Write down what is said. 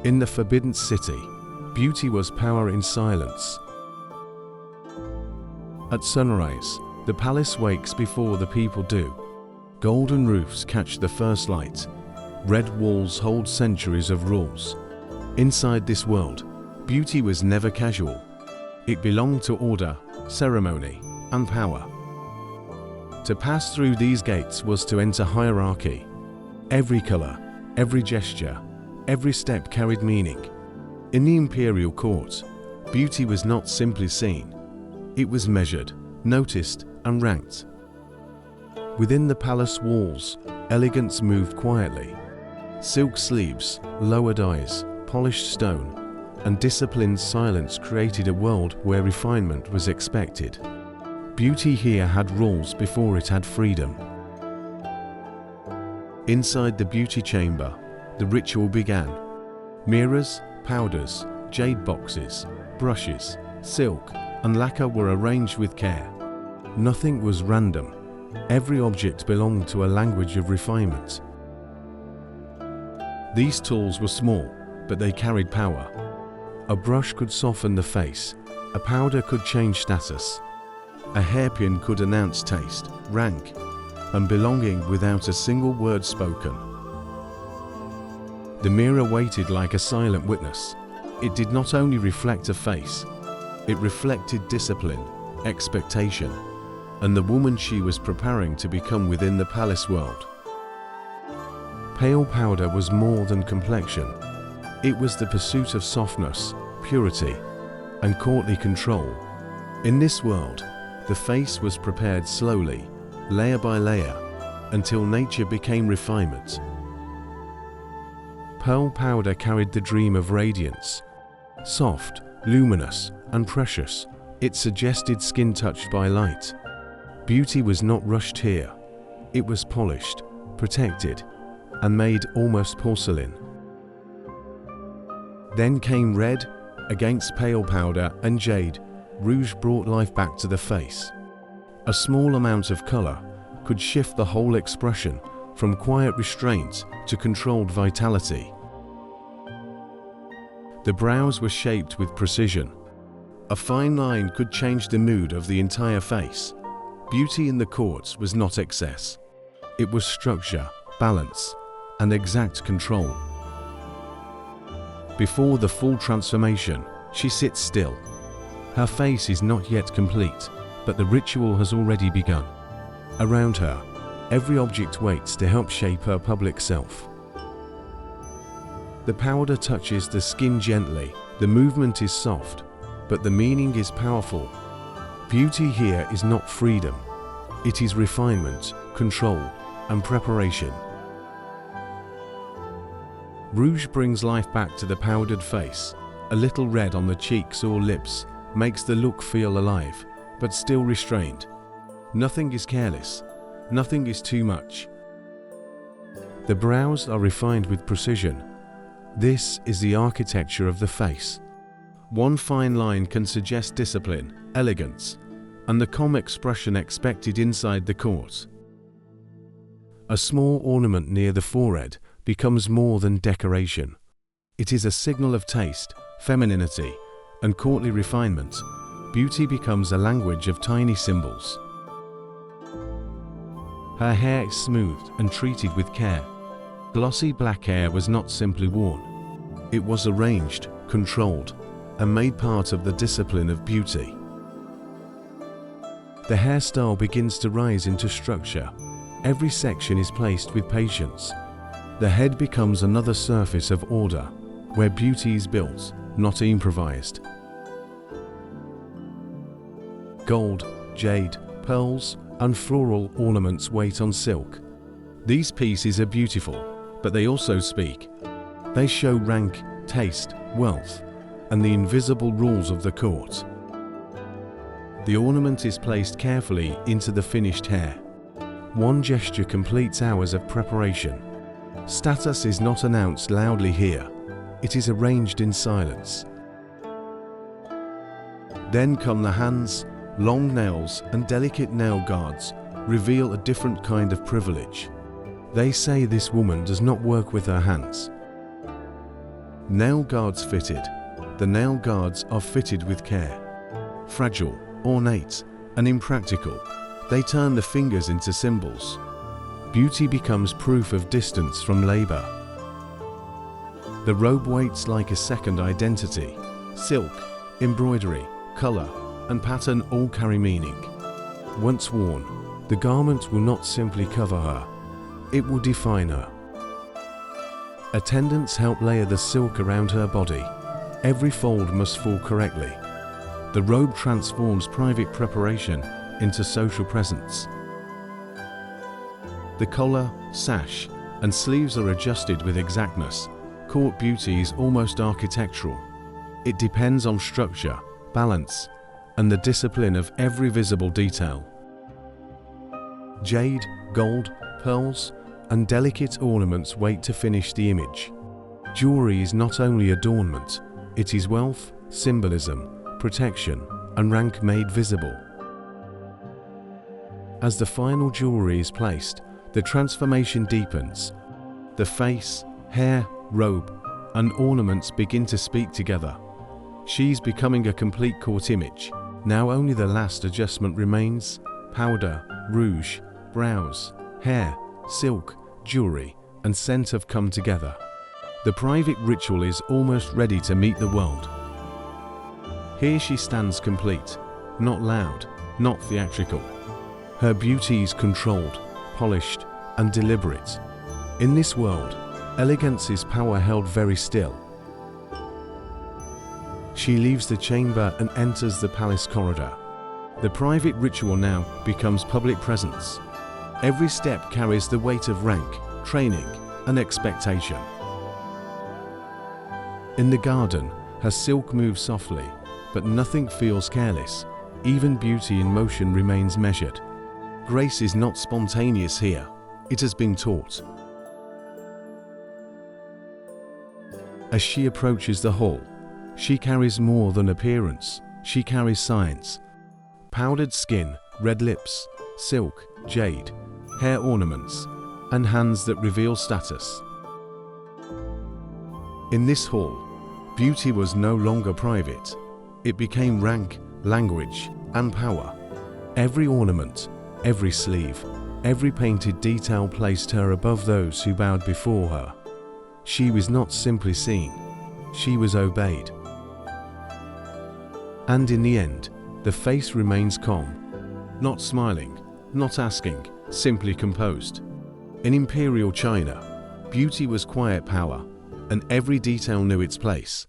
In the Forbidden City, beauty was power in silence. At sunrise, the palace wakes before the people do. Golden roofs catch the first light. Red walls hold centuries of rules. Inside this world, beauty was never casual. It belonged to order, ceremony, and power. To pass through these gates was to enter hierarchy. Every color, every gesture, every step carried meaning. In the imperial court, beauty was not simply seen. It was measured, noticed, and ranked. Within the palace walls, elegance moved quietly. Silk sleeves, lowered eyes, polished stone, and disciplined silence created a world where refinement was expected. Beauty here had rules before it had freedom. Inside the beauty chamber, the ritual began. Mirrors, powders, jade boxes, brushes, silk, and lacquer were arranged with care. Nothing was random. Every object belonged to a language of refinement. These tools were small, but they carried power. A brush could soften the face, a powder could change status. A hairpin could announce taste, rank, and belonging without a single word spoken. The mirror waited like a silent witness. It did not only reflect a face, it reflected discipline, expectation, and the woman she was preparing to become within the palace world. Pale powder was more than complexion. It was the pursuit of softness, purity, and courtly control. In this world, the face was prepared slowly, layer by layer, until nature became refinement. Pearl powder carried the dream of radiance. Soft, luminous, and precious, it suggested skin touched by light. Beauty was not rushed here. It was polished, protected, and made almost porcelain. Then came red, against pale powder and jade. Rouge brought life back to the face. A small amount of color could shift the whole expression, from quiet restraint to controlled vitality. The brows were shaped with precision. A fine line could change the mood of the entire face. Beauty in the courts was not excess. It was structure, balance, and exact control. Before the full transformation, she sits still. Her face is not yet complete, but the ritual has already begun. Around her, every object waits to help shape her public self. The powder touches the skin gently. The movement is soft, but the meaning is powerful. Beauty here is not freedom. It is refinement, control, and preparation. Rouge brings life back to the powdered face. A little red on the cheeks or lips makes the look feel alive, but still restrained. Nothing is careless. Nothing is too much. The brows are refined with precision. This is the architecture of the face. One fine line can suggest discipline, elegance, and the calm expression expected inside the court. A small ornament near the forehead becomes more than decoration. It is a signal of taste, femininity, and courtly refinement. Beauty becomes a language of tiny symbols. Her hair is smoothed and treated with care. Glossy black hair was not simply worn. It was arranged, controlled, and made part of the discipline of beauty. The hairstyle begins to rise into structure. Every section is placed with patience. The head becomes another surface of order, where beauty is built, not improvised. Gold, jade, pearls, and floral ornaments wait on silk. These pieces are beautiful, but they also speak. They show rank, taste, wealth, and the invisible rules of the court. The ornament is placed carefully into the finished hair. One gesture completes hours of preparation. Status is not announced loudly here. It is arranged in silence. Then come the hands. Long nails and delicate nail guards reveal a different kind of privilege. They say this woman does not work with her hands. Nail guards fitted. The nail guards are fitted with care. Fragile, ornate, and impractical, they turn the fingers into symbols. Beauty becomes proof of distance from labor. The robe waits like a second identity. Silk, embroidery, color, and pattern all carry meaning. Once worn, the garment will not simply cover her, it will define her. Attendants help layer the silk around her body. Every fold must fall correctly. The robe transforms private preparation into social presence. The collar, sash, and sleeves are adjusted with exactness. Court beauty is almost architectural. It depends on structure, balance, and the discipline of every visible detail. Jade, gold, pearls, and delicate ornaments wait to finish the image. Jewelry is not only adornment, it is wealth, symbolism, protection, and rank made visible. As the final jewelry is placed, the transformation deepens. The face, hair, robe, and ornaments begin to speak together. She's becoming a complete court image. Now only the last adjustment remains. Powder, rouge, brows, hair, silk, jewelry, and scent have come together. The private ritual is almost ready to meet the world. Here she stands complete, not loud, not theatrical. Her beauty is controlled, polished, and deliberate. In this world, elegance is power held very still. She leaves the chamber and enters the palace corridor. The private ritual now becomes public presence. Every step carries the weight of rank, training, and expectation. In the garden, her silk moves softly, but nothing feels careless. Even beauty in motion remains measured. Grace is not spontaneous here, it has been taught. As she approaches the hall, she carries more than appearance, she carries science. Powdered skin, red lips, silk, jade, hair ornaments, and hands that reveal status. In this hall, beauty was no longer private. It became rank, language, and power. Every ornament, every sleeve, every painted detail placed her above those who bowed before her. She was not simply seen, she was obeyed. And in the end, the face remains calm, not smiling, not asking, simply composed. In Imperial China, beauty was quiet power, and every detail knew its place.